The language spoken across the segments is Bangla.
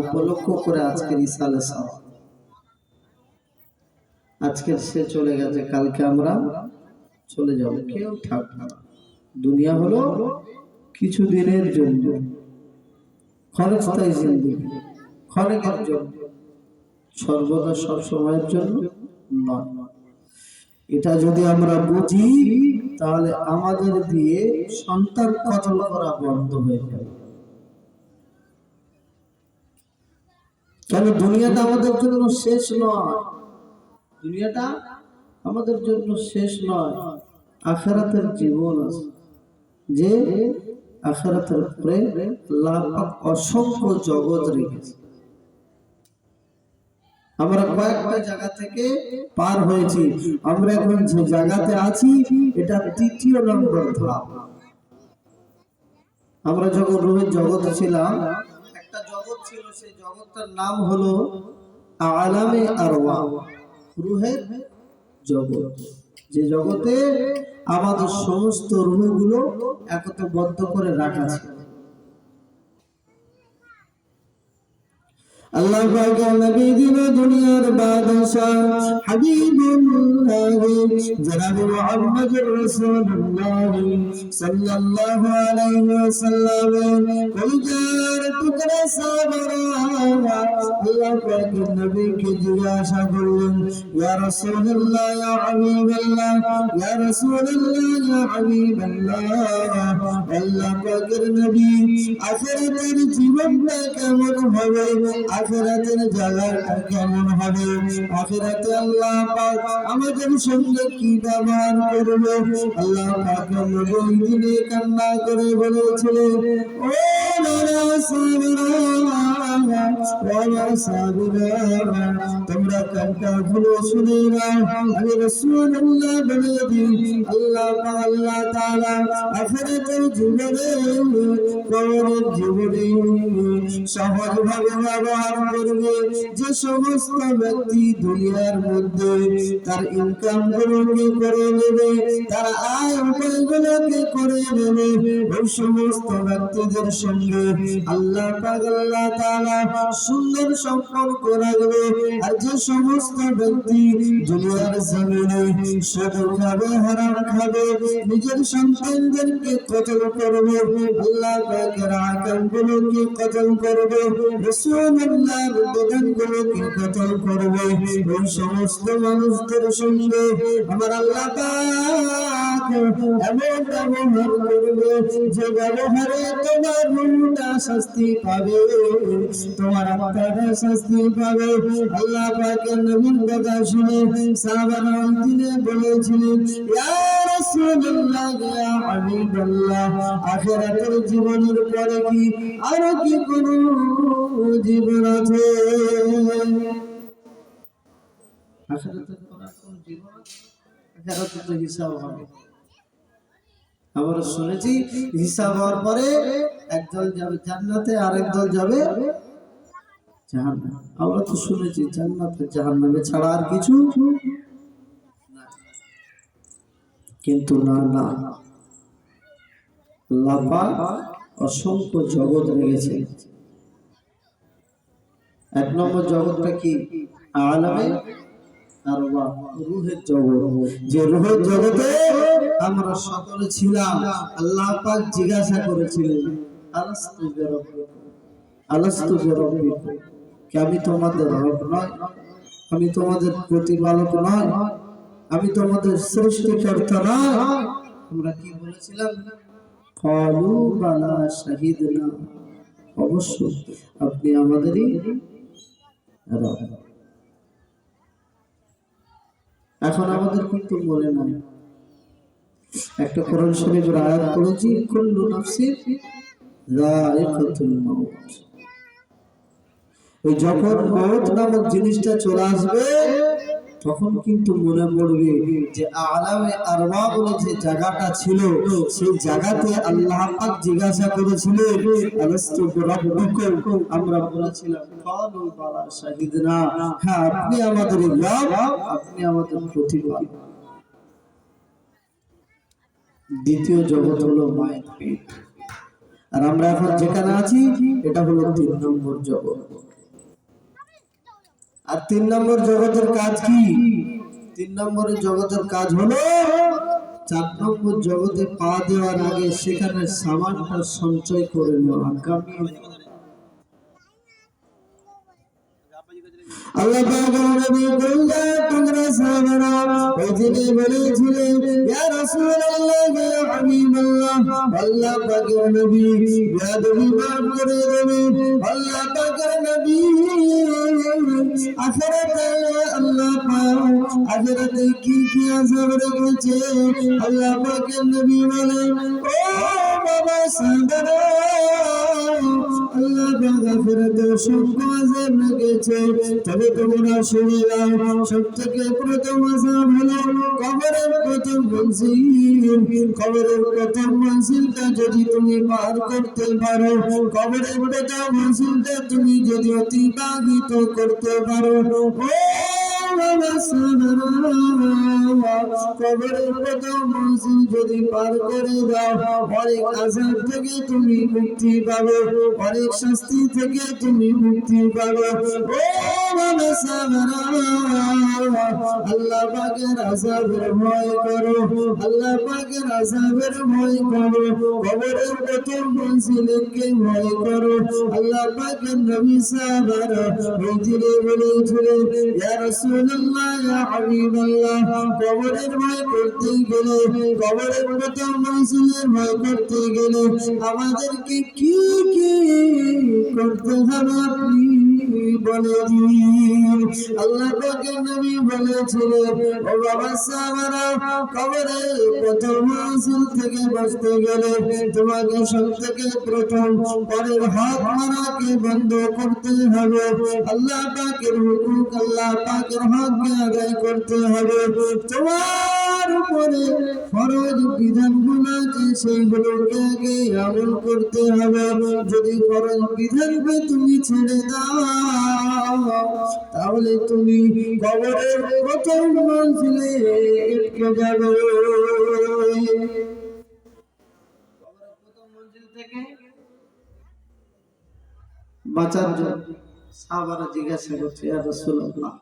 উপলক্ষ করে আজকের ইসালে সাওয়া। আজকের সে চলে গেছে, কালকে আমরা চলে যাব, কেউ থাকবে না। দুনিয়া হলো কিছু দিনের জন্য, ক্ষণস্থায়ী জিন্দেগি, ক্ষণিকের জন্য, সর্বদা সব সময়ের জন্য নয়। এটা যদি আমরা বুঝি তাহলে আমাদের দিয়ে সন্তান কতল করা বন্ধ হয়ে যাবে। কেন দুনিয়াটা আমাদের জন্য শেষ নয়, দুনিয়াটা আমাদের জন্য শেষ নয়। আখিরাতের জীবন আছে, যে আখিরাতের পরে আল্লাহ পাক অসংখ্য জগৎ রেখেছে। আমরা কয়েকটা জায়গা থেকে পার হয়েছি, আমরা এখন যে জায়গাতে আছি এটা তৃতীয় নম্বর ধাপ। আমরা যখন রুহের জগতে ছিলাম, একটা জগৎ ছিল, সেই জগৎটার নাম হলো আলামে আরওয়াহ, রুহের জগৎ। যে জগতে আমাদের সমস্ত রুহগুলো একত্রবদ্ধ করে রাখা ছিল। আল্লাহ পাকের নবী দিন দুনিয়ার বাদশাহ হাবিবুল্লাহ জনাব মুহাম্মদুর রাসূলুল্লাহ সাল্লাল্লাহু আলাইহি ওয়াসাল্লাম কলিজার টুকরা সাহাবারা আল্লাহ পাকের নবীকে জিজ্ঞাসা করলেন, ইয়া রাসূলুল্লাহ ইয়া হাবিবাল্লাহ, ইয়া রাসূলুল্লাহ ইয়া হাবিবাল্লাহ, আল্লাহ পাকের নবী আখিরাতের জীবনটা কেমন হবে, আখিরাতের জায়গাটা কেমন হবে, আখিরাতে আল্লাহ পাক আমাদের সঙ্গে কি ব্যবহার করবে। আল্লাহ পাক নবী দিনে কান্না করে বলেছিলেন, ও তোমরা কান্না গুলো শুনে নাও, আমি রাসূলুল্লাহ বলে দিই, আল্লাহ তাআলা আখিরাতের জীবনে, কবরের জীবনে সহজভাবে ব্যবহার করবে। যে সমস্ত ব্যক্তি দুনিয়ার মধ্যে তার ইনকাম গুলোকে করে নেবে, তার আয় উপায়গুলোকে করে নেবে, ওই সমস্ত ব্যক্তিদের সঙ্গে আল্লাহ পাক আল্লাহ তাআলা সুন্দর সম্পর্ক রাখবে। আর যে সমস্ত ব্যক্তি দুনিয়ার জমিনে সুদ খাবে, হারাম খাবে, নিজের সন্তানদেরকে কতল করবে, আল্লাহ পাকের আহকামগুলোকে কতল করবে, রাসূলুল্লাহর বিধানগুলোকে কতল করবে, ওই সমস্ত মানুষদের সঙ্গে আমার আল্লাহ পাক এমন ব্যবহার করবে যে ব্যবহারে তোমার মনটা শাস্তি পাবে, তোমার আত্মাটা শাস্তি পাবে। আল্লাহ পাকের নবীর কথা শুনে সাহাবারা দিনে বলেছিলেন, ইয়া রাসূলুল্লাহ ইয়া হাবিবাল্লাহ, আখিরাতের জীবনের পরে কি আরো কি কোনো জীবন আছে? আখিরাতের পরে কোন জীবন আছে? আখিরাতে তো হিসাব হবে। আমরা শুনেছি হিসাব হওয়ার পরে একদল যাবে জান্নাতে, আরেক দল যাবে জাহান্নামে। আমরা তো শুনেছি জান্নাতে জাহান্নামে ছাড়া আর কিছু না, কিন্তু না না, আল্লাহ পাক অসংখ্য জগৎ রেখেছে। এক নম্বর জগৎটা কি? আলামে আরওয়াহ, রূহের জগৎ। যে রূহের জগতে আমরা সকলে ছিলাম, আল্লাহ পাক জিজ্ঞাসা করেছিলেন, আলাস্তু বিরাব্বিকুম, আলাস্তু বিরাব্বিকুম, কি আমি তোমাদের রব নয়? আমি তোমাদের প্রতিপালক নয়? আমি তোমাদের সৃষ্টিকর্তা নয়? আমরা কি বলেছিলাম? ক্বালু বালা শাহিদনা, অবশ্যই আপনি আমাদেরই রব। এখন আমাদের কিন্তু মনে নাই, একটা কোরআন শরীফের আয়াত পড়েছি, কুল্লু নাফসিন যায়িকাতুল মাউত। ওই যখন মওত নামক জিনিসটা চলে আসবে তখন কিন্তু মনে পড়বে যে আলামে আরওয়াহ বলে যে জায়গাটা ছিল, সেই জায়গাতে আল্লাহ পাক জিজ্ঞাসা করেছিলেন, আলাস্তু বিরাব্বিকুম, আমরা বলেছিলাম ক্বালু বালা শাহিদনা, হ্যাঁ আপনি আমাদের রব, আপনি আমাদের প্রতিপালক। দ্বিতীয় জগৎ হলো মায়ের পেট, আর আমরা এখন যেখানে আছি এটা হলো 3 নম্বর জগৎ। আর 3 নম্বর জগতের কাজ কি? 3 নম্বরের জগতের কাজ হলো 4 নম্বর জগতে পা দেওয়ার আগে সেখানে সামানটা সঞ্চয় করে নেওয়া, কামিয়ে নেওয়া। আল্লাহ পাক নবী বললেন তোমরা সাহাবারা ওইদিকে বলেছিলেন ইয়া রাসূলুল্লাহ ইয়া হাবিবাল্লাহ, আল্লাহ পাকের নবী বেয়াদবি মাফ করে দেবেন। আল্লাহ পাকের নবী আখিরাতে আল্লাহ পাক আখিরাতে কি কি আযাব রেখেছে আল্লাহ পাকের নবী বলেন ও বাবা সাহাবারা, আল্লাহ পাক আখিরাতে অসংখ্য আযাব রেখেছে, তবে তোমরা শুনে নাও সবথেকে প্রথম আযাব হলো কবরের প্রথম মঞ্জিল। কবরের প্রথম মঞ্জিলটা যদি তুমি পার করতে পারো, কবরের প্রথম মঞ্জিলটা তুমি যদি অতিবাহিত করতে পারো, ও কবরের প্রথম মঞ্জিল যদি পার করে দাও, অনেক আযাব থেকে তুমি মুক্তি পাবে, অনেক শাস্তি থেকে তুমি মুক্তি পাবে। আল্লাহ পাকের আযাবের ভয় করো, আল্লাহ পাকের আযাবের ভয় করো, কবরের প্রথম মঞ্জিলকে ভয় করো। আল্লাহ পাকের নবী সাহাবারা ওইদিকে বলেছিলেন ইয়া রাসূলুল্লাহ ইয়া হাবিবাল্লাহ, কবরের ভয় করতে গেলে, কবরের প্রথম মঞ্জিলের ভয় করতে গেলে আমাদেরকে কি কি করতে হবে আপনি বলে দিন। আল্লাহ পাকের নবী বলেছিলেন ও বাবা সাহাবারা, কবরের প্রথম মঞ্জিল থেকে বাঁচতে গেলে তোমাকে সবথেকে প্রথম পরের হক মারাকে বন্ধ করতে হবে। আল্লাহ পাকের হুকুম, আল্লাহ পাকের হককে আদায় করতে হবে। তোমার উপরে ফরজ বিধানগুলো আছে সেইগুলোকে আগে আমল করতে হবে। যদি ফরজ বিধানকে তুমি ছেড়ে দাও তাহলে তুমি কবরের প্রথম মঞ্জিলে আটকে যাবে। কবরের প্রথম মঞ্জিল থেকে বাঁচার জন্য সাহাবারা জিজ্ঞাসা করছে ইয়া রাসূলুল্লাহ,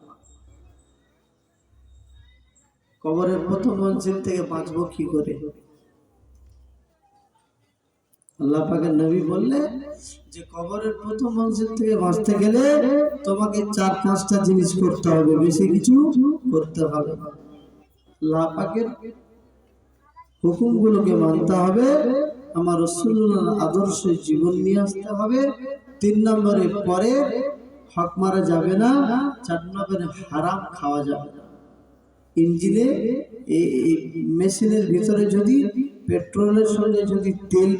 কবরের প্রথম মঞ্জিল থেকে বাঁচবো কি করে? আল্লাহ পাকের নবী বললেন যে কবরের প্রথম মঞ্জিল থেকে বাঁচতে গেলে তোমাকে 4-5টা জিনিস করতে হবে, বেশি কিছু করতে হবে না। আল্লাহ পাকের হুকুমগুলোকে মানতে হবে, আমার রাসূলুল্লাহর আদর্শ জীবন নিয়ে আসতে হবে। 3 নম্বরে পরে হক মারা যাবে না, 4 নম্বরে হারাম খাওয়া যাবে না। ইঞ্জিনে মেশিনের ভিতরে যদি পেট্রোলের সঙ্গে যদি তেল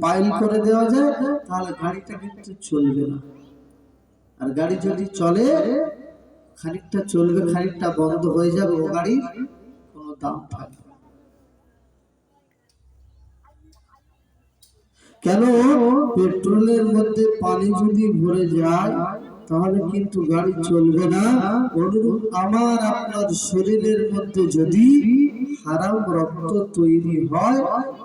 পাইল করে দেওয়া যায় তাহলে গাড়িটা কিন্তু চলবে না। আর গাড়ি যদি চলে খানিকটা চলবে, খানিকটা বন্ধ হয়ে যাবে, ও গাড়ির কোনো দাম থাকবে না। কেন? পেট্রোলের মধ্যে পানি যদি ভরে যায় তাহলে কিন্তু গাড়ি চলবে না। অনুরূপ আমার আপনার শরীরের মধ্যে যদি হারাম রক্ত তৈরি হয়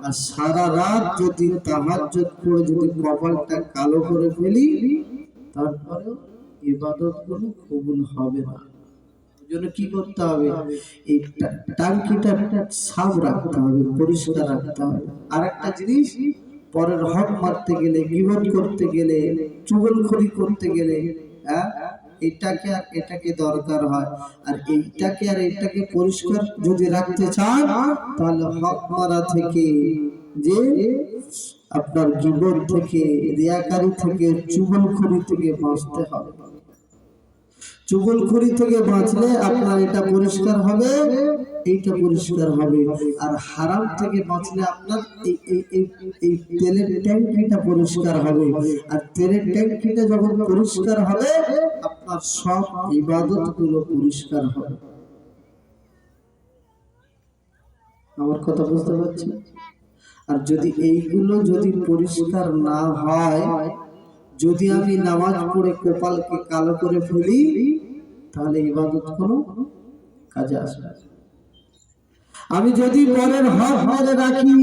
আর সারা রাত যদি তাহাজ্জুদ পড়ে যদি কপালটা কালো করে ফেলি তারপরে ইবাদত গুলো কবুল হবে না। ওই জন্য কি করতে হবে? এই টাঙ্কিটা সাফ রাখতে হবে, পরিষ্কার রাখতে হবে। আর একটা জিনিস, পরের হক মারতে গেলে, গীবত করতে গেলে, চুগলখড়ি করতে গেলে এটাকে আর এটাকে দরকার হয়। আর এইটাকে আর এটাকে পরিষ্কার যদি রাখতে চান তাহলে হক মারা থেকে, যে আপনার গীবত থেকে, রিয়াকারি থেকে, চুগলখড়ি থেকে বাঁচতে হবে। চুগলখড়ি থেকে বাঁচলে আপনার এটা পরিষ্কার হবে, এইটা পরিষ্কার হবে। আর হারাম থেকে বাঁচলে আপনার এই তেলের ট্যাঙ্কিটা পরিষ্কার হবে। আর তেলের ট্যাঙ্কিটা যখন পরিষ্কার হবে আপনার সব ইবাদত গুলো পরিষ্কার হবে। আমার কথা বুঝতে পারছি? আর যদি এইগুলো যদি পরিষ্কার না হয়, যদি আমি নামাজ পড়ে কপালকে কালো করে ফেলি তাহলে ইবাদত কোনো কাজে আসবে না। আমি যদি পরের হক মেরে রাখি,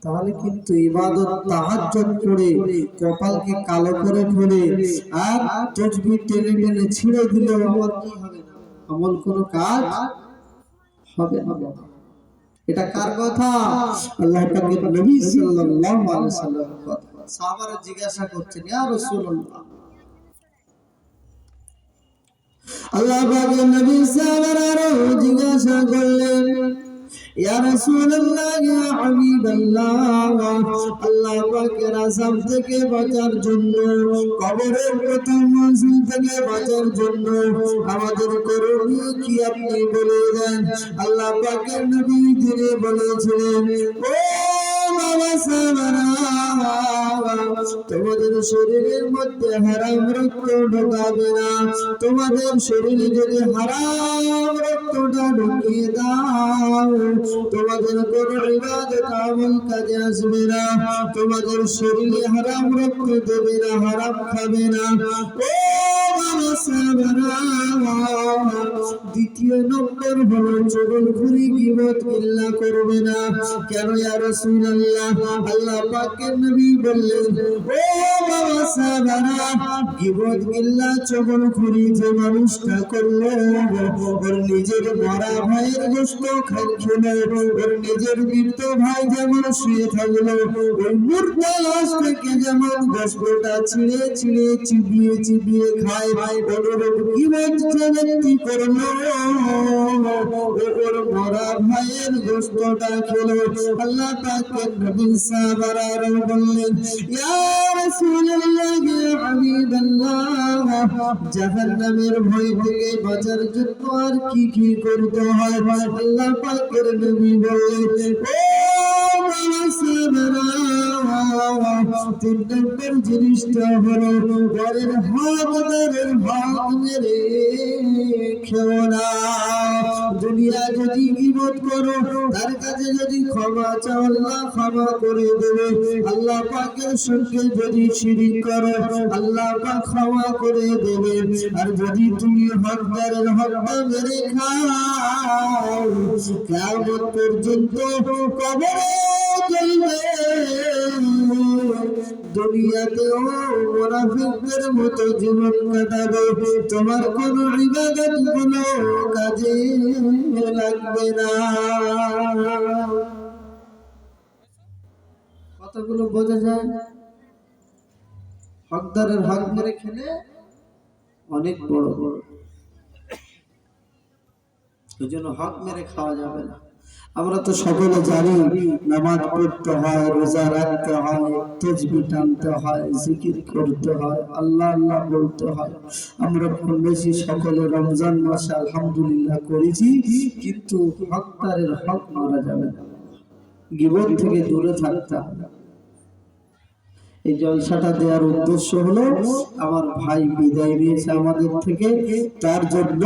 তাহলে কিন্তু ইবাদত তাহাজ্জুদ করে কপালকে কালো করে ফেলে আর তাসবিহ টেনে টেনে ছিঁড়ে দিলে আমার কি হবে না, আমল কোনো কাজ হবে না। এটা কার কথা? আল্লাহ পাকের নবী সাল্লাল্লাহু আলাইহি সাল্লামের কথা। সাহাবারা জিজ্ঞাসা করছেন, ইয়া রাসূলুল্লাহ, আল্লাহ পাকের নবী সাহাবারা জিজ্ঞাসা করলেন, ইয়া রাসূলুল্লাহ, ইয়া হাবিবাল্লাহ, আল্লাহ পাকের আযাব থেকে বাঁচার জন্য, কবরের প্রথম মঞ্জিল থেকে বাঁচার জন্য আমাদের করণীয় কি আপনি বলে দেন। আল্লাহ পাকের নবী তিনি বলেছিলেন, ও বাবা সাহাবারা, তোমাদের শরীরের মধ্যে হারাম রক্ত ঢোকাবে না। তোমাদের শরীরে যদি হারাম রক্তটা ঢুকিয়ে দাও, তোমাদের কোন ইবাদত আমল কাজে আসবে না। তোমাদের শরীরে হারাম রক্ত দেবে না, হারাম খাবে না। ও বাবা সাহাবারা, দ্বিতীয় নম্বর হলো চুগলখুরি, গীবত গিল্লা করবে না। কেন ইয়া রাসূলুল্লাহ? আল্লাহ পাকের নবী বললেন, ও বাবা সাহাবারা, গীবত গিল্লা চুগলখুরি যে মানুষটা করলো, ওর নিজের মরা ভাইয়ের গোশত খেলো, ওর নিজের মৃত ভাই যেমন শুয়ে থাকলো, ওই মুর্দা লাশ থেকে যেমন গোশতটা ছিঁড়ে ছিঁড়ে চিবিয়ে চিবিয়ে খায়, অনুরূপ গীবত যে ব্যক্তি করলো, ওর মরা ভাইয়ের গোশতটা খেলো। আল্লাহ পাকের নবী সাহাবারা বললেন, ইয়া রাসূলুল্লাহ, ইয়া হাবিবাল্লাহ, জাহান্নামের ভয় থেকে বাঁচার জন্য আর কি কি করতে হয়? আল্লাহ পাকের নবী বললেন, ও বাবা সাহাবারা, তিন নম্বর জিনিসটা হলো ঘরের হকদারের হক মেরে খেও না। দুনিয়া যদি গীবত করো, তার কাছে যদি ক্ষমা চাও, আল্লাহ ক্ষমা করে দেবে। আল্লাহ পাকের সঙ্গে যদি শিরিক করো, আল্লাহ পাক ক্ষমা করে দেবে। আর যদি তুমি হকদারের হকটা মেরে খাও, কিয়ামত পর্যন্ত কবরে চলবে। দুনিয়াতেও মুনাফিকদের মতো জীবন কাটাবে, তোমার কোন ইবাদত গুলো কাজে লাগবে না। কতগুলো বোঝা যায়? হকদারের হক মেরে খেলে অনেক বড় বড়, ওই জন্য হক মেরে খাওয়া যাবে না। আমরা তো সকলে জানি, নামাজ পড়তে হয়, রোজা রাখতে হয়, তাসবিহ টানতে হয়, জিকির করতে হয়, আল্লাহ আল্লাহ বলতে হয়। আমরা কম বেশি সকলে রমজান মাসে আলহামদুলিল্লাহ করেছি, কিন্তু হকদারের হক মারা যাবে না, গীবত থেকে দূরে থাকতে হবে। এই জলসাটা দেওয়ার উদ্দেশ্য হলো, আমার ভাই বিদায় নিয়েছে আমাদের থেকে, তার জন্য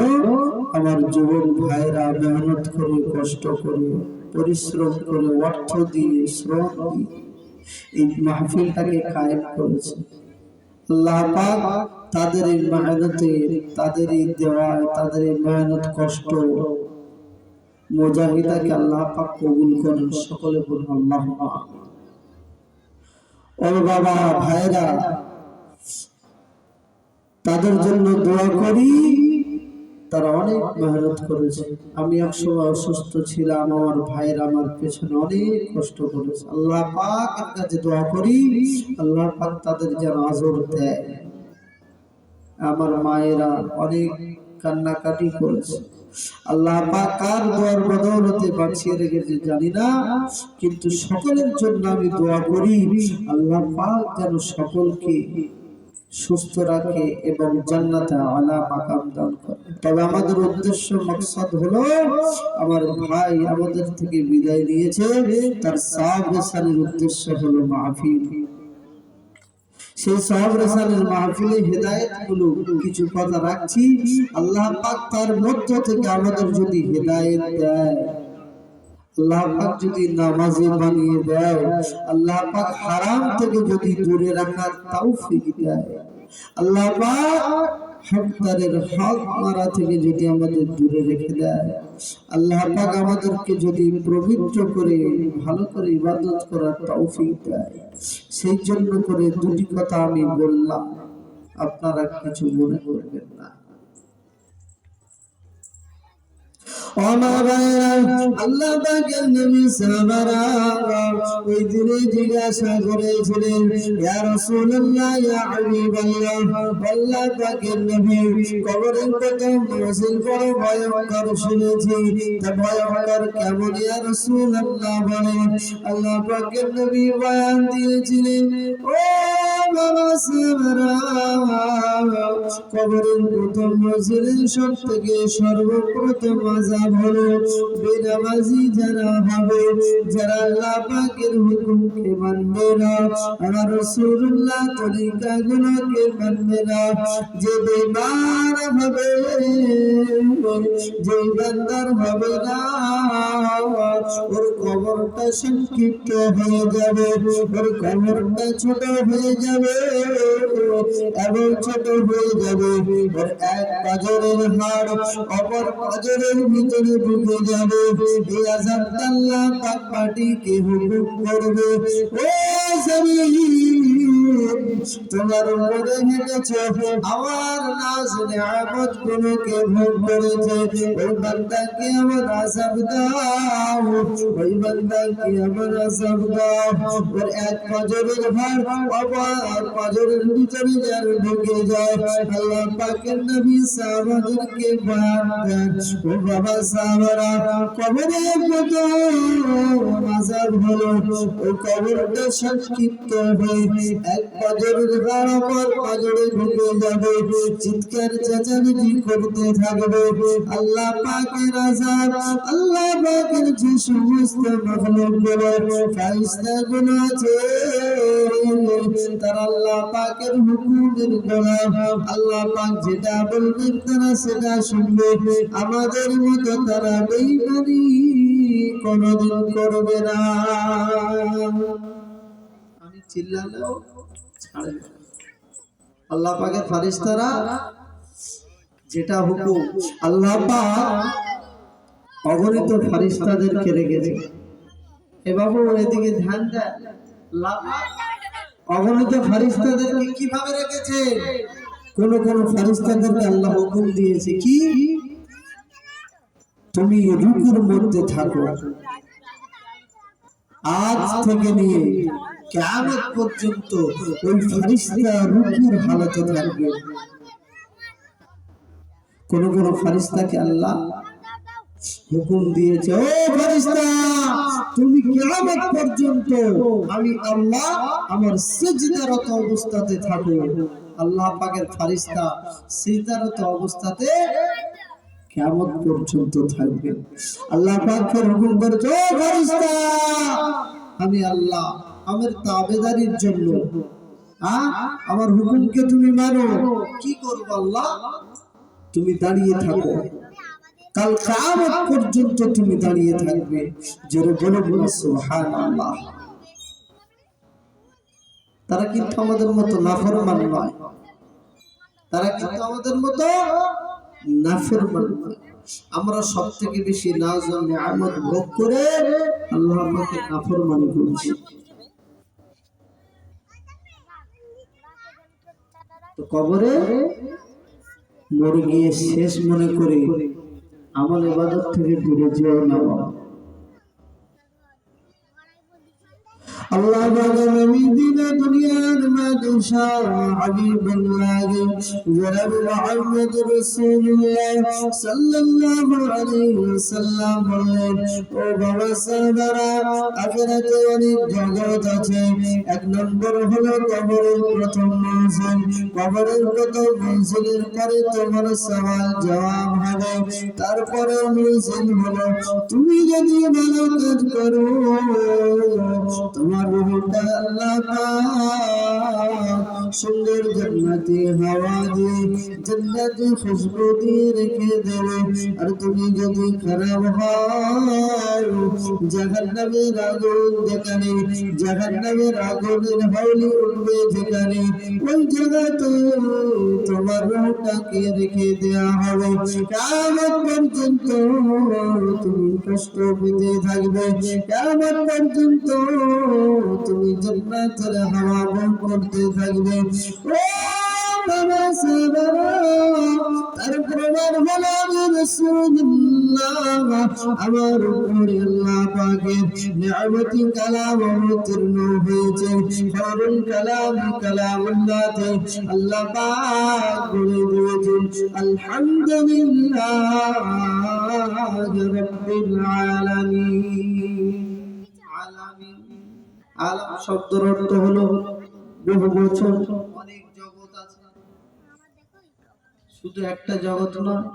আমার যুবক ভাইরা মেহনত করে, কষ্ট করে, পরিশ্রম করে, অর্থ দিয়ে, শ্রম দিয়ে এই মাহফিলটাকে কায়েম করেছে। আল্লাহ পাক তাদের এই মেহনতে, তাদের এই দেওয়ায়, তাদের এই মেহনত কষ্ট মুজাহিদাকে আল্লাহ পাক কবুল করেন। সকলে বলুন আল্লাহুম্মা আমিন। ও বাবা ভাইরা, তাদের জন্য দোয়া করি, তারা অনেক মেহনত করেছে। আমি একসময় অসুস্থ ছিলাম, আমার ভাইরা আমার পেছনে অনেক কষ্ট করেছে। আল্লাহ পাকের কাছে দোয়া করি, আল্লাহ পাক তাদের যেন আজর দেয়। আমার মায়েরা অনেক কান্নাকাটি করেছে, আল্লাহ পাক কার দোয়ার বদৌলতে বাঁচিয়ে রেখেছে জানি না, কিন্তু সকলের জন্য আমি দোয়া করি, আল্লাহ পাক যেন সকলকে সুস্থ রাখে এবং জান্নাতে আলা মাকাম দান করে। তবে আমাদের উদ্দেশ্য মকসদ হলো, আমার ভাই আমাদের থেকে বিদায় নিয়েছে, তার সাব রেসানের উদ্দেশ্য হলো মাহফিল। সেই সাব রেসানের মাহফিলে হেদায়েত গুলো কিছু কথা রাখছি। আল্লাহ পাক তার মধ্য থেকে আমাদের যদি হেদায়েত দেয়, আল্লাহ পাক যদি নামাজি বানিয়ে দেয়, আল্লাহ পাক হারাম থেকে যদি দূরে রাখার তৌফিক দেয়, আল্লাহ পাক হকদারের হক মারা থেকে যদি আমাদের দূরে রেখে দেয়, আল্লাহ পাক আমাদেরকে যদি পবিত্র করে ভালো করে ইবাদত করার তৌফিক দেয়, সেই জন্য করে দুটি কথা আমি বললাম, আপনারা কিছু মনে করবেন না। আল্লাহ পাকের নবী সাহাবারা ওই দিনে জিজ্ঞাসা করেছিলেন, ইয়া রাসূলুল্লাহ, ইয়া হাবিবাল্লাহ, আল্লাহ পাকের নবী কবরের কথা মুসিল বড় ভয়ঙ্কর শুনেছি, তা ভয়ঙ্কর কেমন ইয়া রাসূলুল্লাহ বলেন। আল্লাহ পাকের নবী বয়ান দিয়েছিলেন, ও বাবা সাহাবারা, কবরের প্রথম মজলিস সব থেকে সর্বপ্রথম আযাব হলো বেনামাজি যারা হবে, যারা আল্লাহ পাকের হুকুমকে মানবে না, আমার রাসূলুল্লাহ তরিকাগুলোকে মানবে না, যে বেঈমান হবে, যে ইমানদার হবে না, ওর কবরটা সংক্ষিপ্ত হয়ে যাবে, ওর কবরটা ছোট হয়ে যাবে এবং ছোট হয়ে যাবে, ওর এক পাঁজরের হাড় অপর পাঁজরের ভিতরে ঢুকে যাবে। এই আযাবটা আল্লাহ পাক পার্টিকে হুকুম করবে, ও জমিন, তোমার উপরে হেঁটেছে, আমার নাজ নিয়ামত গুলোকে ভোগ করেছে, ওই বান্দাকে আমার আযাব দাও, ওই বান্দাকে আমার আযাব দাও। ওর এক পাঁজরের হাড় অপর পাঁজরের ভিতরে যার ঢুকে যায়, আল্লাহ পাকের নবী সাহাবাদেরকে বয়ান দেন, ও বাবা সাহাবারা, কবরে কত আযাব হলো, ওই কবরটা সংক্ষিপ্ত হয়ে এক পাঁজরের হাড় অপর পাঁজরে ঢুকে যাবে, চিৎকার চেঁচামেচি করতে থাকবে। আল্লাহ পাকের আযাব, আল্লাহ পাকের যে সমস্ত মাখলুকগুলো ফেরেশতাগুলো আছে, তারা আল্লাহ পাকের হুকুমের গোলাম, আল্লাহ পাক যেটা বলবেন তারা সেটা শুনবে, আমাদের মতো তারা বেঈমানি কোনদিন করবে না। আমি চিল্লালেও ছাড়বে না। আল্লাহ পাকের ফেরেশতারা যেটা হুকুম, আল্লাহ পাক অগণিত ফেরেশতাদেরকে রেখেছে। এ বাবু এদিকে ধ্যান দেন, আল্লাহ পাক অগণিত ফেরেশতাদেরকে কিভাবে রেখেছে? কোন কোন ফেরেশতাদেরকে আল্লাহ হুকুম দিয়েছে কি, তুমি রুকুর মধ্যে থাকো, আজ থেকে নিয়ে কিয়ামত পর্যন্ত ওই ফেরেশতা রুকুর হালতে থাকবে। কোন কোন ফেরেশতাকে আল্লাহ হুকুম দিয়েছে, ও ফেরেশতা, তুমি কিয়ামত পর্যন্ত আমি আল্লাহ আমার সিজদারত অবস্থাতে থাকো। আল্লাহ পাকের ফেরেশতা সিজদারত অবস্থাতে কিয়ামত পর্যন্ত থাকবে। আল্লাহ পাক হুকুম করেছে, ও ফেরেশতা, আমি আল্লাহ আমার তাবেদারির জন্য আমার হুকুমকে তুমি মানো, কি করব আল্লাহ, তুমি দাঁড়িয়ে থাকো, কাল কিয়ামত পর্যন্ত তুমি দাঁড়িয়ে থাকবে। জোরে বলুন সুবহানাল্লাহ। তারা কিন্তু আমাদের মতো নাফরমান নয়, তারা কিন্তু আমাদের মতো নাফরমান নয়। আমরা সবথেকে বেশি নাজ ও নিয়ামত ভোগ করে আল্লাহ পাকের নাফরমানি করছি। তো কবরে মরে গিয়ে শেষ মনে করে আমল ইবাদত থেকে দূরে যেও না। আল্লাহ পাকের নবী দিনে দুনিয়ার বাদশাহ হাবিবুল্লাহ জনাব মুহাম্মদ রাসূলুল্লাহ সাল্লাল্লাহু আলাইহি ওয়াসাল্লাম বলেন, ও বাবা সাহাবারা, আখিরাতে অনেক জগৎ আছে। এক নম্বর হলো কবরের প্রথম মঞ্জিল। কবরের প্রথম মঞ্জিলের পরে তোমার সওয়াল জবাব হবে। তারপরে মঞ্জিল হলো তুমি যদি ভালো কাজ করো, তোমার তোমার রূহটা আল্লাহ পাক সুন্দর জান্নাতি হাওয়া দিয়ে জান্নাতি খুশবু দিয়ে রেখে দেবে। আর তুমি যদি খারাপ হও জাহান্নামের আগুন যেখানে, জাহান্নামের আগুনের হাওলি উঠবে যেখানে, ওই জায়গাতে তোমার রূহটাকে রেখে দেয়া হবে। কিয়ামত পর্যন্ত তুমি কষ্ট পেতে থাকবে, কিয়ামত পর্যন্ত তুমি জান্নাতের হাওয়া ভোগ করতে থাকবে। ও বাবা সাহাবারা, তার প্রমাণ হলো আমি রাসূলুল্লাহ আমার উপরে আল্লাহ পাকের নিয়ামতি কালাম অবতীর্ণ হয়েছে। খায়রুল কালাম কালামুল্লাহ, আল্লাহ পাক বলে দিয়েছেন আলহামদুলিল্লাহ রাব্বিল আলামিন। আলাম শব্দের অর্থ হলো বহু বচন, অনেক জগৎ আছে, শুধু একটা জগৎ নয়।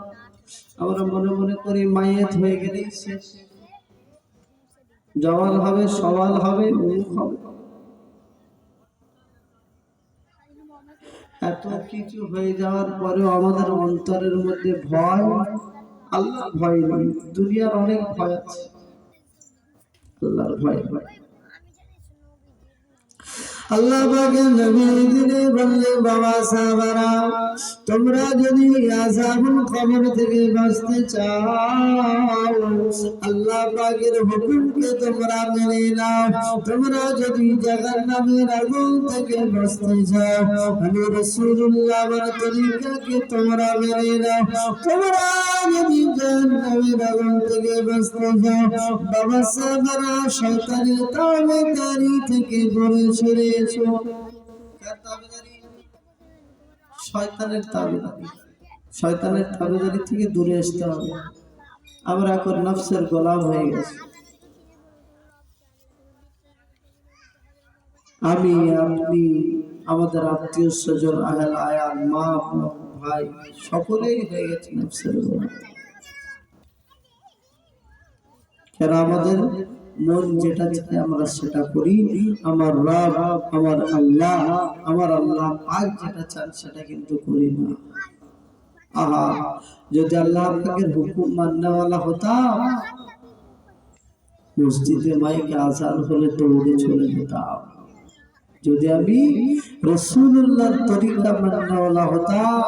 আমরা মনে মনে করি মায়ের হয়ে গেলেই শেষ, জওয়াল হবে, সওয়াল হবে, মুখ হবে, এত কিছু হয়ে যাওয়ার পরেও আমাদের অন্তরের মধ্যে ভয়, আল্লাহ ভয় নেই। দুনিয়ার অনেক ভয় আছে, আল্লাহর ভয় ভয়। আল্লাহ পাকের নবী দিনে বললেন বাবা সাহাবারা, তোমরা যদি আযাবুল কবর থেকে বাঁচতে চাও, আল্লাহ পাকের হুকুমকে তোমরা মেনে নাও। তোমরা যদি জাহান্নামের আগুন থেকে বাঁচতে চাও, আমি রাসূলুল্লাহ আমার তরিকাকে তোমরা মেনে নাও। তোমরা যদি জাহান্নামের আগুন থেকে বাঁচতে চাও, বাবা সাহাবারা শয়তানের তাবেদারি থেকে দূরে সরে এসো। শয়তানের তাবেদারি, শয়তানের তাবেদারি থেকে দূরে আসতে হবে। আমরা এখন নফসের গোলাম হয়ে গেছি। আমি, আপনি, আমাদের আত্মীয় স্বজন, আহল আয়াল, মা ভাই সকলেই হয়ে গেছে নফসের গোলাম। কেন? আমাদের মন যেটা চায় আমরা সেটা করি। আমার রব, আমার আল্লাহ, আমার আল্লাহ পাক যেটা চান সেটা কিন্তু করি না। আহা, যদি আল্লাহ পাকের হুকুম মাননেওয়ালা হতাম, মসজিদে মাইকে আজান হলে দৌড়ে চলে যেতাম। যদি আমি রাসূলুল্লাহর তরিকা মাননেওয়ালা হতাম,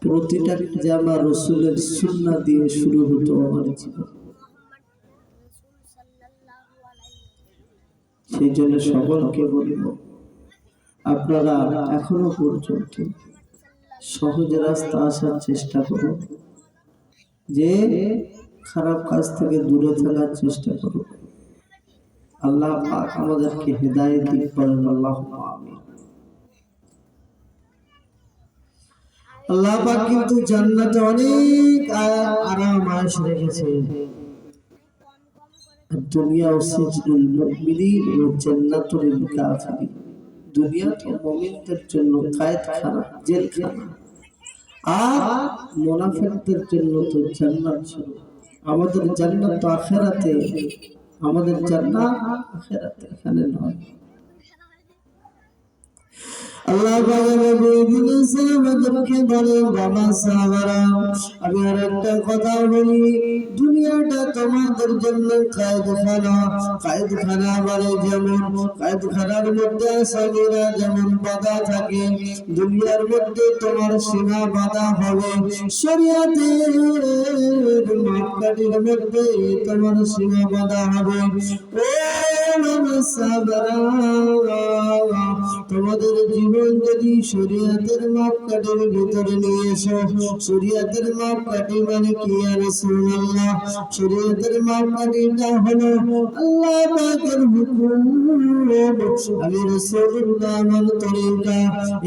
প্রতিটা কাজে আমার রাসূলের সুন্নাহ দিয়ে শুরু হতো আমার জীবন। সেই জন্য সকলকে বলবো, আপনারা এখনো পর্যন্ত সহজ রাস্তা আসার চেষ্টা করুন, যে খারাপ কাজ থেকে দূরে থাকার চেষ্টা করুন। আল্লাহ পাক আমাদেরকে হেদায়েত দিক করেন, আল্লাহুম্মা আমিন। আল্লাহ পাক কিন্তু জান্নাতে অনেক আরাম আয়েশ রেখেছে। দুনিয়া সিজনুল মুমিনিন ওয়া জান্নাতুল কাফিরিন, দুনিয়া তো মুমিনদের জন্য কায়েদখানা, জেলখানা, আর মুনাফিকদের জন্য তো জান্নাত ছিল। আমাদের জান্নাত তো আখিরাতে, আমাদের জান্নাত আখিরাতে, এখানে নয়। আল্লাহ আমাদেরকে বলেন বাবা সাহাবারা, আমি আর একটা কথা বলি, দুনিয়াটা তোমাদের জন্য কায়েদখানা। কায়েদখানা মানে যেমন কায়েদখানার মধ্যে আসামিরা যেমন বাঁধা থাকে, দুনিয়ার মধ্যে তোমার সীমা বাঁধা হবে। শরিয়াতের মাপকাঠির মধ্যে তোমার সীমা বাঁধা হবে। ও বাবা সাহাবারা, তোমাদের জীবন যদি শরিয়াতের মাপকাঠির ভিতরে নিয়ে এসো। শরিয়াতের মাপকাঠি মানে কি ইয়া রাসূলুল্লাহ? শরিয়াতের মাপকাঠিটা হলো আল্লাহ পাকের হুকুম, আমি রাসূলুল্লাহ আমার তরিকা।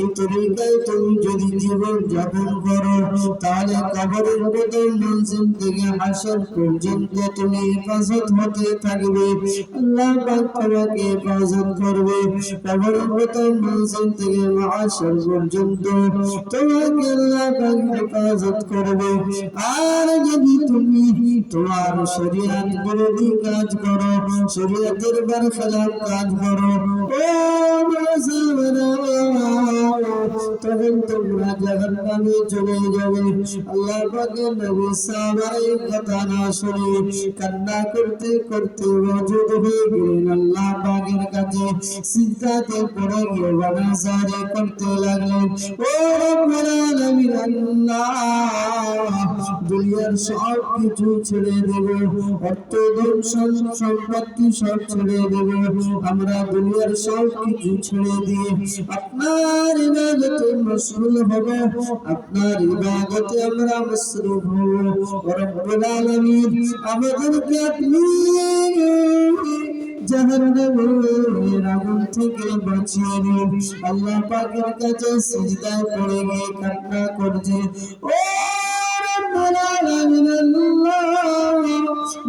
এই তরিকায় তুমি যদি জীবন যাপন করো, তাহলে কবরের প্রথম মঞ্জিল থেকে হাসর পর্যন্ত তুমি হেফাজত হতে থাকবে। আল্লাহ পাক তোমাকে হেফাজত করবে। কবরের প্রথম মঞ্জিল থেকে মাহশর পর্যন্ত তোমাকে আল্লাহ পাক হেফাজত করবে। আর যদি তুমি তোমার শরীয়ত বিরোধী কাজ করো, শরীয়তের বরখলাফ কাজ করো, ও মুসলমানেরা, তখন তোমরা জাহান্নামে চলে যাবে। আল্লাহ পাকের নবী সাহাবারা এই কথা না শুনে কান্না করতে করতে ওয়াজুদ হয়ে গেলেন আল্লাহ পাকের কাছে। সিজদাতে পড়ে গিয়ে বানাজারি করতে লাগলেন, ও রব্বুল আলামিন, আল্লাহ দুনিয়ার সব কিছু ছেড়ে দেব, অর্থ ধন সম্পত্তি সব ছেড়ে দেব, আমরা দুনিয়ার সব কিছু ছেড়ে দিয়ে আপনার ইবাদতে মশগুল হব, আপনার ইবাদতে আমরা মশরুফ হব। রব্বুল আলামিন আমাদেরকে আপনি জাহান্নামের আগুন থেকে বাঁচিয়ে নিন। আল্লাহ পাকের কাছে সিজদায় পড়ে গিয়ে কান্না করছে, ও রব্বুল আলামিন,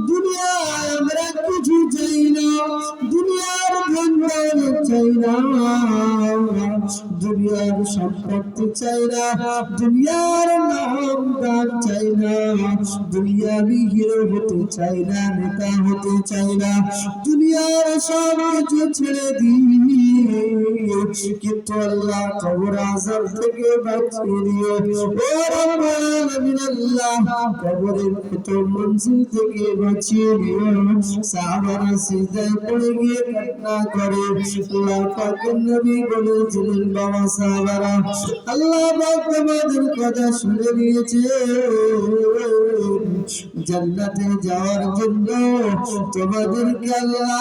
দুনিয়ায় আমরা কিছু চাই না, দুনিয়ার ধন দৌলত চাই না, দুনিয়ার সম্পত্তি চাই না, দুনিয়ার নাম ডাক চাই না, দুনিয়াবি হিরো হতে চাই না, নেতা হতে চাই না, দুনিয়ার সব কিছু ছেড়ে দিই, কিন্তু আল্লাহ কবর আযাব থেকে বাঁচিয়ে দিও। ও রব্বুল আলামিন, আল্লাহ কবরের প্রথম মঞ্জিল থেকে বাঁচিয়ে দিও। সাহাবারা সিজদায় পড়ে গিয়ে কান্না করে। আল্লাহ পাকের নবী বলেছিলেন, বাবা সাহাবারা, আল্লাহ পাক তোমাদের কথা শুনে নিয়েছে, জান্নাতে যাওয়ার জন্য তোমাদেরকে আল্লাহ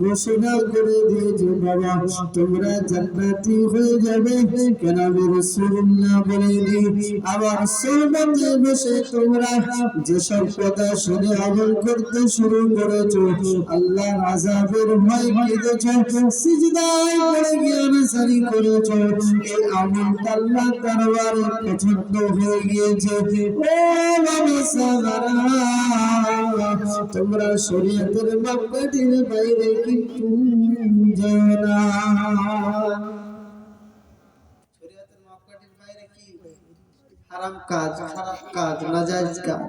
ঘোষণা করে দিয়েছে, বাবা তোমরা জান্নাতি হয়ে যাবে। কেন আমি রাসূলুল্লাহ বলে দিই, আবার সুন্নতে বসে তোমরা যেসব কথা শুনে আমল করতে শুরু করেছো, আল্লাহর আযাবের ভয় কেঁদেছো, সিজদায় পড়ে গিয়ে আনসারি করেছো, এই আমলটা আল্লাহর দরবারে পছন্দ হয়ে গিয়েছে। ও বাবা সাহাবারা, তোমরা শরীয়তের মাপকাঠির বাইরে কিন্তু যেও না। শরীয়তের মাপকাঠির বাইরে কি হারাম কাজ, খারাপ কাজ, নাজায়েজ কাজ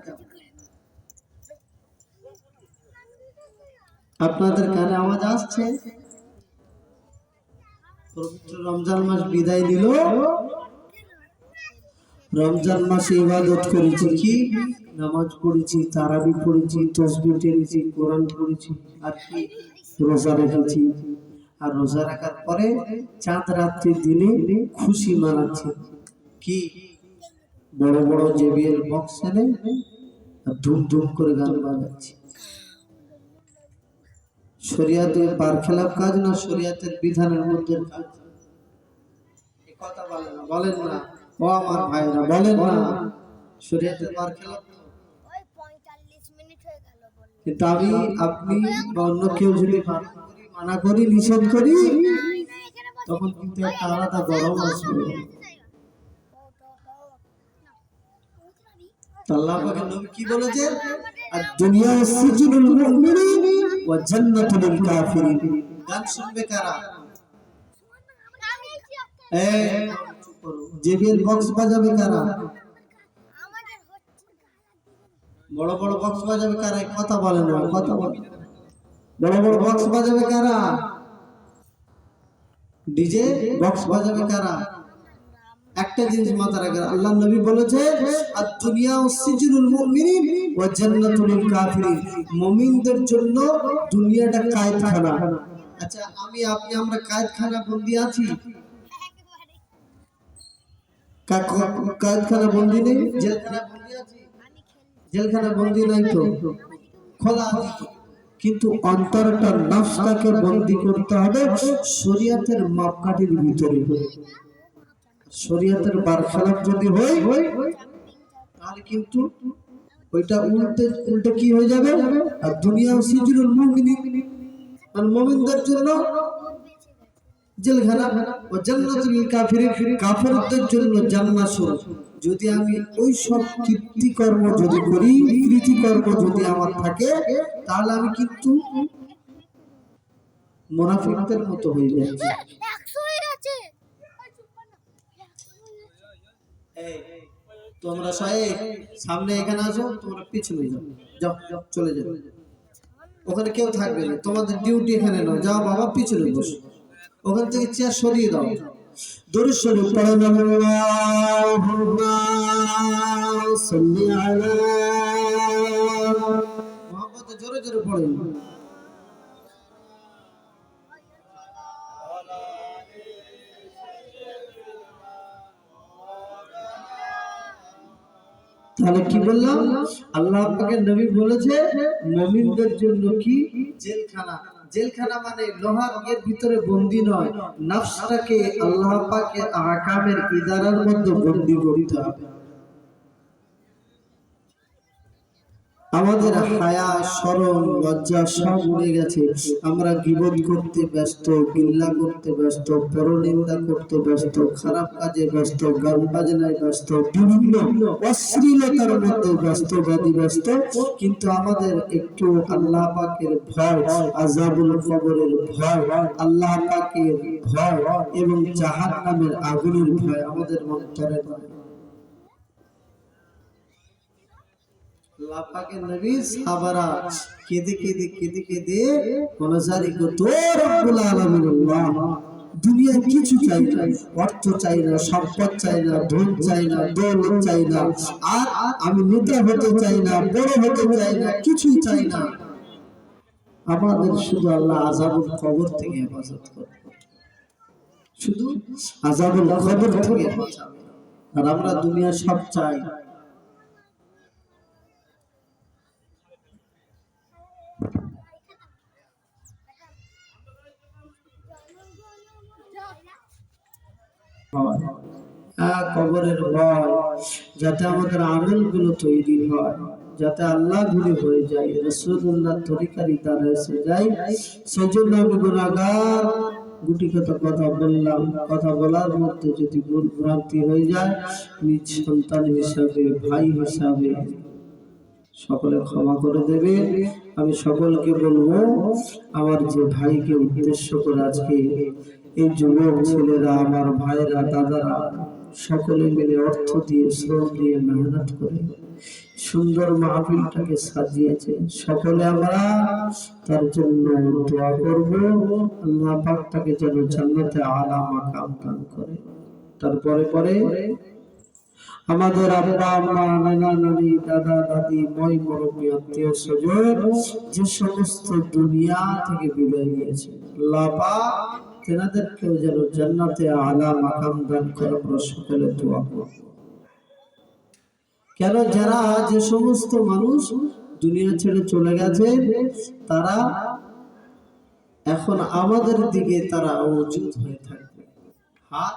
আপনাদের কানে আওয়াজ আসছে? পবিত্র রমজান মাস বিদায় নিল, রমজান মাসে ইবাদত করেছি, কি নামাজ পড়েছি, তারাবি পড়েছি, তাসবিহ টেনেছি, কোরআন পড়েছি, আর কি রোজা রেখেছি। আর রোজা রাখার পরে চাঁদ রাত্রির দিনে খুশি মানাচ্ছি, কি বড় বড় জেবিএল বক্স এনে ধুম ধুম করে গান বাজাচ্ছি। শরীয়তের বারখেলাপ কাজ না, শরীয়তের বিধানের মধ্যে কাজ। এই কথা বলেন না ও আমার ভাইরা, বলেন না শরীয়তের বারখেলাপ। কিন্তু আমি, আপনি বা অন্য কেউ যদি মানা করি, নিষেধ করি, তখন কিন্তু একটা আলাদা গরম আসবে। আল্লাহ পাকের নবী কি বলেছেন? দুনিয়া সিজনুল মুমিনিন ওয়া জান্নাতুল লিল কাফিরিন। গান শুনবে কারা? জেবিএল বক্স বাজাবে কারা? বড় বড় বক্স বাজাবে কারা? কথা বলে না, কথা বলে। বড় বড় বক্স বাজাবে কারা? ডিজে বক্স বাজাবে কারা? একটা জিনিস মাথায় রাখবেন, আল্লাহর নবী বলেছে, আর দুনিয়া সিজনুল মুমিনিন ওয়া জান্নাতুল লিল কাফিরিন। মুমিনদের জন্য দুনিয়াটা কায়েদখানা। আচ্ছা, আমি আপনি আমরা কায়েদখানা বন্দী আছি? কায়েদখানা বন্দী নেই? জেলখানা বন্দী আছি? জেলখানা বন্দী নাই তো, খোলা আছে। কিন্তু অন্তরটা, নফসটাকে বন্দী করতে হবে শরীয়তের মাপকাঠির ভিতরে। শরীয়তের বারখেলাপ যদি হয়, তাহলে কিন্তু ওইটা উল্টে কি হয়ে যাবে? আর দুনিয়া সিজনুল মুমিনিন, আর মুমিনদের জন্য জেলখানা, ও জান্নাতুল লিল কাফিরিন, কাফেরদের জন্য জান্নাত শুরু। যদি আমি ওই সব কীর্তিকর্ম যদি করি, কৃতিকর্ম যদি আমার থাকে, তাহলে আমি কিন্তু মুনাফিকদের মতো হয়ে যাচ্ছে। তোমরা সবাই সামনে এখানে আসো, তোমরা পিছনে যাও, যাও চলে যাও, ওখানে কেউ থাকবে না, তোমাদের ডিউটি এখানে নাও, যাও বাবা পিছনে বসো, ওখান থেকে চেয়ার সরিয়ে দাও। দরুদ শরীফ পড়েন, আল্লাহুম্মা সাল্লি আলা মুহাম্মদ, জোরে জোরে পড়েন। তাহলে কি বললাম, আল্লাহ পাকের নবী বলেছে মুমিনদের জন্য কি জেলখানা। জেলখানা মানে লোহার এর ভিতরে বন্দী নয়, নফসটাকে আল্লাহ পাকের আহকামের ইদারার মধ্যে বন্দী করতে হবে। আমাদের হায়া, শরম, লজ্জা সব উড়ে গেছে। আমরা গীবত করতে ব্যস্ত, গিল্লা করতে ব্যস্ত, পরনিন্দা করতে ব্যস্ত, খারাপ কাজে ব্যস্ত, গান বাজনায় ব্যস্ত, বিভিন্ন অশ্লীলতার মধ্যে ব্যস্ত। কিন্তু আমাদের একটু আল্লাহ পাকের ভয়, আযাবুল কবরের ভয়, আল্লাহ পাকের ভয় এবং জাহান্নামের আগুনের ভয় আমাদের অন্তরে নয়। লাপাকে নবী সাহাবারা কেঁদে কেঁদে মোনাজারি করত, রব্বুল আলামিন আল্লাহ, দুনিয়ার কিছু চাই না, অর্থ চাই না, সম্পদ চাই না, ধন চাই না, দৌলত চাই না, আর আমি নেতা হতে চাই না, বড় হতে চাই না, কিছুই চাই না। আমাদের শুধু আল্লাহ আযাবুল কবর থেকে হেফাজত করবে, শুধু আযাবুল কবর থেকে বাঁচাবে। আর আমরা দুনিয়া সব চাই। কবরের ভয়, যাতে আমাদের আমলগুলো তৈরি হয়, যাতে আল্লাহ ভুলে হয়ে যায়, রাসূলুল্লাহ তরিকারই দ্বারা এসে যায়। সেজন্য আমি গুনাহগার, গুটি কথা বললাম, কথা বলার মধ্যে যদি ভুল ভ্রান্তি হয়ে যায়, নিজ সন্তান হিসাবে, ভাই হিসাবে সকলে ক্ষমা করে দেবে। আমি সকলকে বলবো, আমার যে ভাইকে উদ্দেশ্য করে আজকে এই যুবক ছেলেরা, আমার ভাইরা, দাদারা সকলে মিলে অর্থ দিয়ে, শ্রম দিয়ে, মেহনত করে সুন্দর মাহফিলটাকে সাজিয়েছে, সকলে আমরা তার জন্য দোয়া করব। আল্লাহ পাক তাকে যেন জান্নাতে আলা মাকাম দান করে। তারপরে আমাদের আব্বা আম্মা, নানা নানি, দাদা দাদি, মই মুরব্বী, আত্মীয় স্বজন যে সমস্ত দুনিয়া থেকে বিদায় নিয়েছে, আল্লাহ পাক তেনাদেরকেও যেন জান্নাতে আলা মাকাম দান করে। আমরা সকলে দোয়া করব। কেন, যারা যে সমস্ত মানুষ দুনিয়া ছেড়ে চলে গেছে, তারা এখন আমাদের দিকে তারা মজুদ হয়ে থাকবে, হাত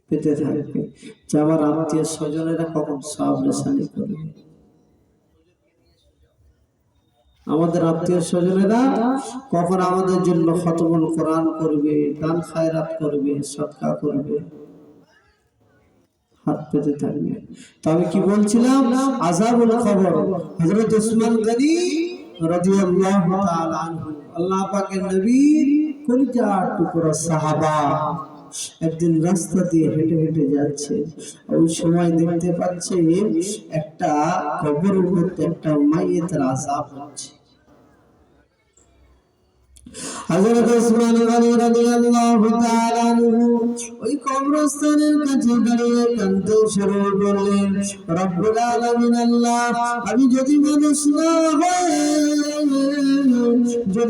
পেতে থাকবে যে আমার আত্মীয় স্বজনেরা কখন সব রেশানি করবে, আমাদের আত্মীয় স্বজনেরা কখন আমাদের জন্য খতমুল কোরআন করবে, দান খায়রাত করবে, সদকা করবে, হাত পেতে থাকবে। তো আমি কি বলছিলাম, আযাবুল কবর। হযরত উসমান গনি রাদিয়াল্লাহু তাআলা আনহু, আল্লাহ পাকের নবীর কলিজার টুকরা সাহাবা, একদিন রাস্তা দিয়ে হেঁটে যাচ্ছে, ওই সময় দেখতে পাচ্ছে একটা কবরের মধ্যে একটা মাইয়েতের আযাব হচ্ছে। হযরত উসমান গনি রাদিয়াল্লাহু তাআলা আনহু ওই কবরস্থানের কাছে দাঁড়িয়ে কাঁদতে শুরু করলেন, রব্বুল আলামিন আল্লাহ, আমি যদি মানুষ না হই, যদি